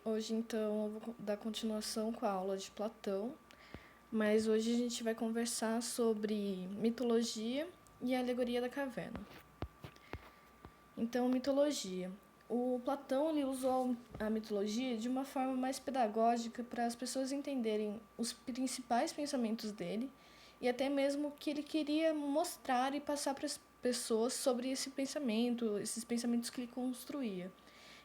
Hoje, então, eu vou dar continuação com a aula de Platão, mas hoje a gente vai conversar sobre mitologia e a alegoria da caverna. Então, mitologia. O Platão ele usou a mitologia de uma forma mais pedagógica para as pessoas entenderem os principais pensamentos dele e até mesmo o que ele queria mostrar e passar para as pessoas sobre esse pensamento, esses pensamentos que ele construía.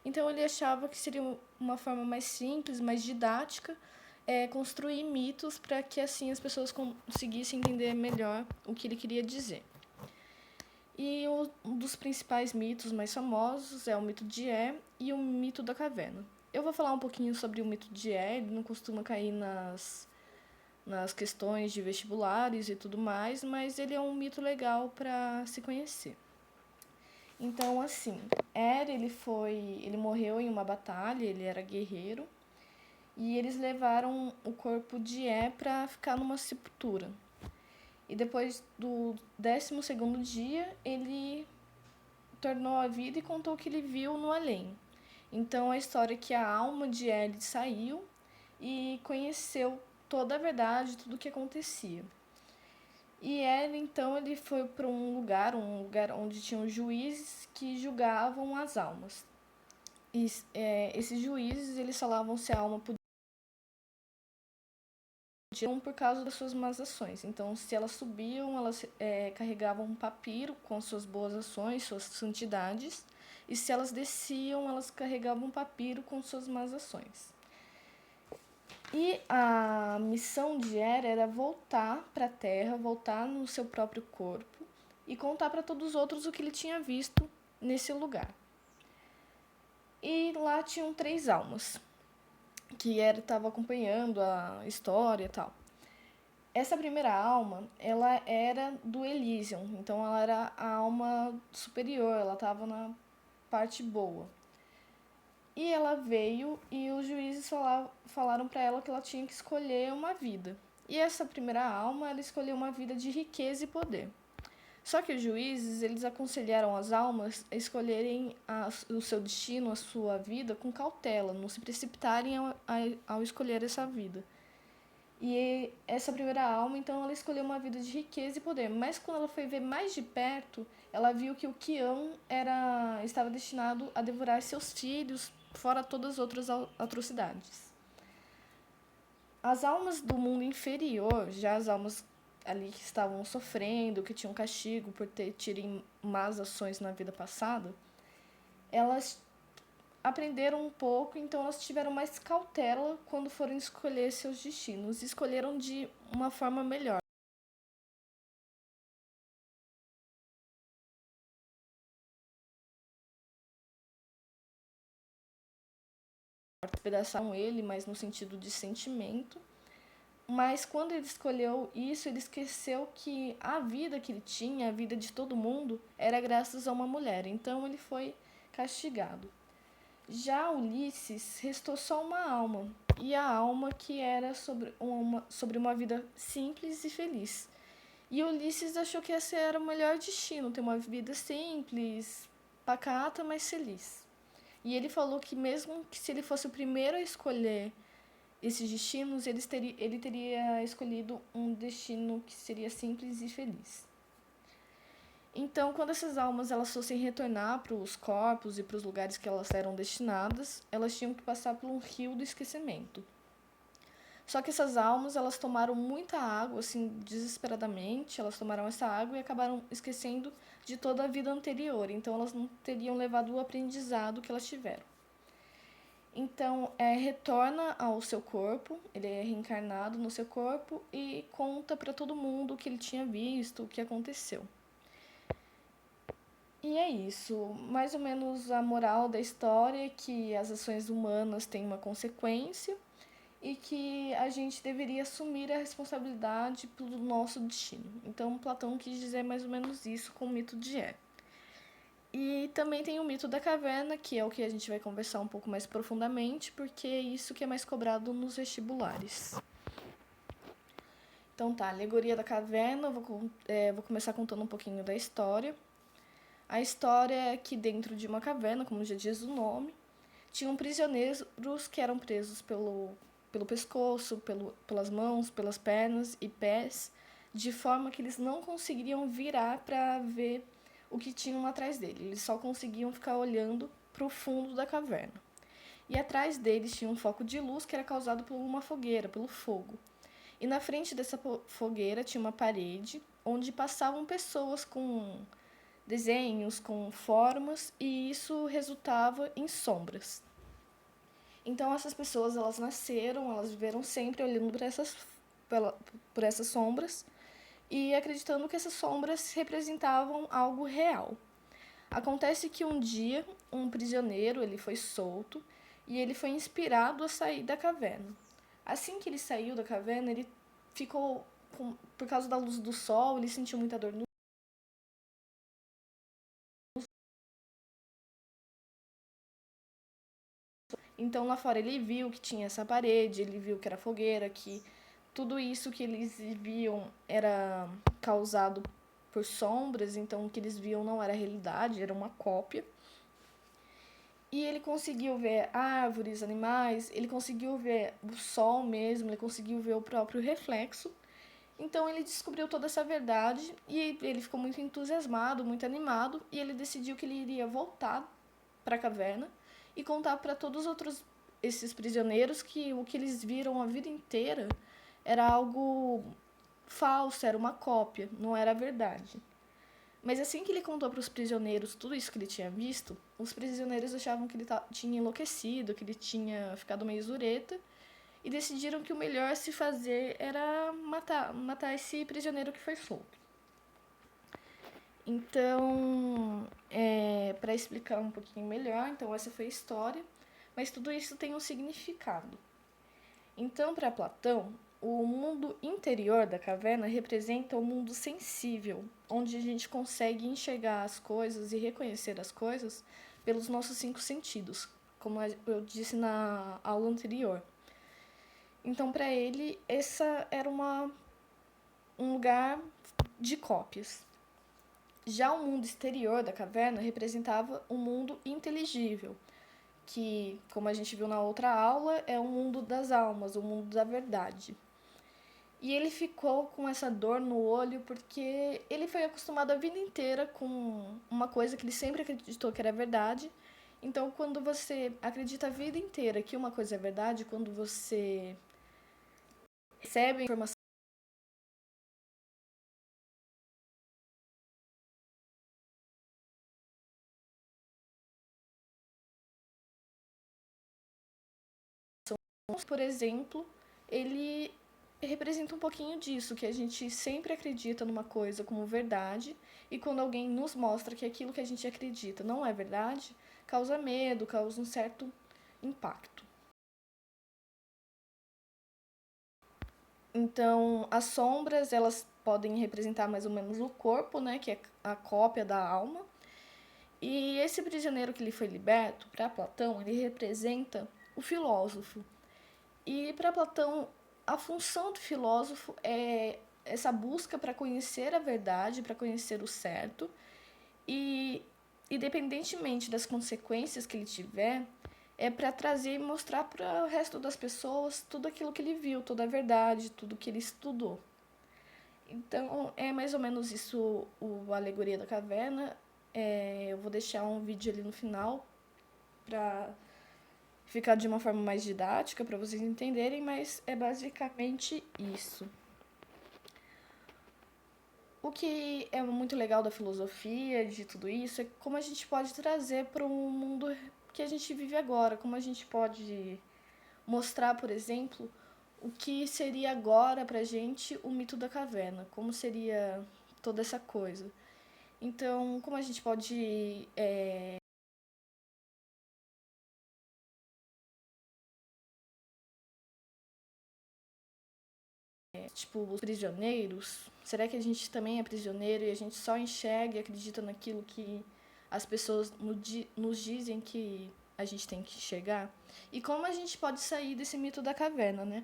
Então ele achava que seria uma forma mais simples, mais didática, construir mitos para que assim as pessoas conseguissem entender melhor o que ele queria dizer. E um dos principais mitos mais famosos é o mito de É e o mito da caverna. Eu vou falar um pouquinho sobre o mito de É, ele não costuma cair nas questões de vestibulares e tudo mais, mas ele é um mito legal para se conhecer. Então, assim, ele morreu em uma batalha, ele era guerreiro, e eles levaram o corpo de É para ficar numa sepultura. E depois do 12º dia, ele tornou a vida e contou o que ele viu no além. Então, a história é que a alma de É saiu e conheceu toda a verdade, tudo o que acontecia. E então, ele foi para um lugar onde tinham juízes que julgavam as almas. E esses juízes, eles falavam se a alma podia por causa das suas más ações. Então, se elas subiam, elas carregavam um papiro com suas boas ações, suas santidades. E se elas desciam, elas carregavam um papiro com suas más ações. E a missão de Hera era voltar para a Terra, voltar no seu próprio corpo e contar para todos os outros o que ele tinha visto nesse lugar. E lá tinham 3 almas, que estava acompanhando a história e tal. Essa primeira alma, ela era do Elysium, então ela era a alma superior, ela estava na parte boa. E ela veio e os juízes falaram para ela que ela tinha que escolher uma vida. E essa primeira alma, ela escolheu uma vida de riqueza e poder. Só que os juízes, eles aconselharam as almas a escolherem o seu destino, a sua vida, com cautela, não se precipitarem ao escolher essa vida. E essa primeira alma, então, ela escolheu uma vida de riqueza e poder. Mas quando ela foi ver mais de perto, ela viu que o Qian estava destinado a devorar seus filhos, fora todas as outras atrocidades. As almas do mundo inferior, já as almas ali que estavam sofrendo, que tinham castigo por terem más ações na vida passada, elas aprenderam um pouco, então elas tiveram mais cautela quando foram escolher seus destinos. E escolheram de uma forma melhor. Despedaçaram ele, mas no sentido de sentimento. Mas quando ele escolheu isso, ele esqueceu que a vida que ele tinha, a vida de todo mundo, era graças a uma mulher. Então ele foi castigado. Já Ulisses restou só uma alma, e a alma que era sobre uma vida simples e feliz. E Ulisses achou que esse era o melhor destino, ter uma vida simples, pacata, mas feliz. E ele falou que mesmo que se ele fosse o primeiro a escolher esses destinos, ele teria escolhido um destino que seria simples e feliz. Então, quando essas almas elas fossem retornar para os corpos e para os lugares que elas eram destinadas, elas tinham que passar por um rio do esquecimento. Só que essas almas, elas tomaram muita água, assim, desesperadamente, elas tomaram essa água e acabaram esquecendo de toda a vida anterior. Então, elas não teriam levado o aprendizado que elas tiveram. Então, retorna ao seu corpo, ele é reencarnado no seu corpo e conta para todo mundo o que ele tinha visto, o que aconteceu. E é isso. Mais ou menos a moral da história é que as ações humanas têm uma consequência e que a gente deveria assumir a responsabilidade pelo nosso destino. Então, Platão quis dizer mais ou menos isso com o mito de É. E também tem o mito da caverna, que é o que a gente vai conversar um pouco mais profundamente, porque é isso que é mais cobrado nos vestibulares. Então tá, alegoria da caverna, vou começar contando um pouquinho da história. A história é que dentro de uma caverna, como já diz o nome, tinham prisioneiros que eram presos pelo pescoço, pelas mãos, pelas pernas e pés, de forma que eles não conseguiriam virar para ver o que tinham atrás dele. Eles só conseguiam ficar olhando para o fundo da caverna. E atrás deles tinha um foco de luz que era causado por uma fogueira, pelo fogo. E na frente dessa fogueira tinha uma parede onde passavam pessoas com desenhos, com formas, e isso resultava em sombras. Então essas pessoas, elas nasceram, elas viveram sempre olhando por essas sombras e acreditando que essas sombras representavam algo real. Acontece que um dia um prisioneiro ele foi solto e ele foi inspirado a sair da caverna. Assim que ele saiu da caverna, ele ficou por causa da luz do sol, ele sentiu muita dor no. Então lá fora ele viu que tinha essa parede, ele viu que era fogueira, que tudo isso que eles viam era causado por sombras, então o que eles viam não era realidade, era uma cópia. E ele conseguiu ver árvores, animais, ele conseguiu ver o sol mesmo, ele conseguiu ver o próprio reflexo. Então ele descobriu toda essa verdade e ele ficou muito entusiasmado, muito animado, e ele decidiu que ele iria voltar para a caverna e contar para todos os outros esses prisioneiros que o que eles viram a vida inteira era algo falso, era uma cópia, não era a verdade. Mas assim que ele contou para os prisioneiros tudo isso que ele tinha visto, os prisioneiros achavam que ele tinha enlouquecido, que ele tinha ficado meio zureta, e decidiram que o melhor a se fazer era matar esse prisioneiro que foi solto. Então, para explicar um pouquinho melhor, então essa foi a história, mas tudo isso tem um significado. Então, para Platão, o mundo interior da caverna representa o mundo sensível, onde a gente consegue enxergar as coisas e reconhecer as coisas pelos nossos 5 sentidos, como eu disse na aula anterior. Então, para ele, essa era um lugar de cópias. Já o mundo exterior da caverna representava um mundo inteligível, que, como a gente viu na outra aula, é o mundo das almas, o mundo da verdade. E ele ficou com essa dor no olho porque ele foi acostumado a vida inteira com uma coisa que ele sempre acreditou que era verdade. Então, quando você acredita a vida inteira que uma coisa é verdade, quando você recebe informação por exemplo, ele representa um pouquinho disso, que a gente sempre acredita numa coisa como verdade, e quando alguém nos mostra que aquilo que a gente acredita não é verdade, causa medo, causa um certo impacto. Então, as sombras, elas podem representar mais ou menos o corpo, né, que é a cópia da alma. E esse prisioneiro que ele foi liberto, para Platão, ele representa o filósofo. E para Platão, a função do filósofo é essa busca para conhecer a verdade, para conhecer o certo, e independentemente das consequências que ele tiver, é para trazer e mostrar para o resto das pessoas tudo aquilo que ele viu, toda a verdade, tudo que ele estudou. Então, é mais ou menos isso a alegoria da caverna. Eu vou deixar um vídeo ali no final para ficar de uma forma mais didática para vocês entenderem, mas é basicamente isso. O que é muito legal da filosofia, de tudo isso, é como a gente pode trazer para o mundo que a gente vive agora, como a gente pode mostrar, por exemplo, o que seria agora pra gente o mito da caverna, como seria toda essa coisa. Então, como a gente pode tipo, os prisioneiros, será que a gente também é prisioneiro e a gente só enxerga e acredita naquilo que as pessoas nos dizem que a gente tem que enxergar? E como a gente pode sair desse mito da caverna, né?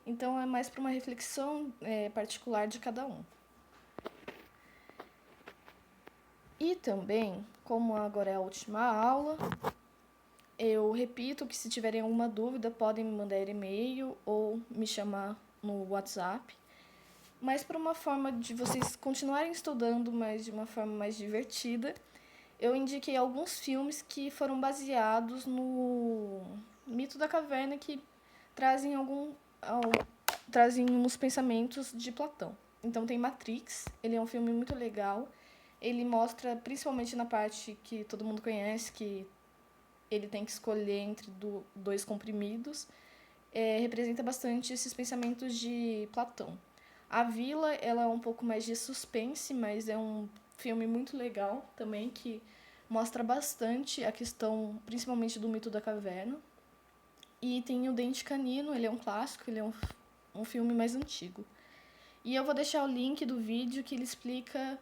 Então é mais para uma reflexão particular de cada um. E também, como agora é a última aula, Eu repito que se tiverem alguma dúvida, podem me mandar e-mail ou me chamar no WhatsApp. Mas para uma forma de vocês continuarem estudando, mas de uma forma mais divertida, eu indiquei alguns filmes que foram baseados no mito da caverna, que trazem trazem uns pensamentos de Platão. Então tem Matrix, ele é um filme muito legal. Ele mostra, principalmente na parte que todo mundo conhece, que ele tem que escolher entre dois comprimidos, representa bastante esses pensamentos de Platão. A Vila, ela é um pouco mais de suspense, mas é um filme muito legal também, que mostra bastante a questão, principalmente do mito da caverna. E tem o Dente Canino, ele é um clássico, ele é um filme mais antigo. E eu vou deixar o link do vídeo que ele explica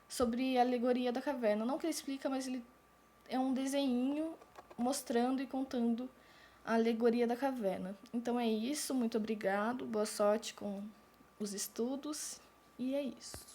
sobre a alegoria da caverna. Não que ele explica, mas ele é um desenho mostrando e contando a alegoria da caverna. Então é isso, muito obrigado, boa sorte com os estudos e é isso.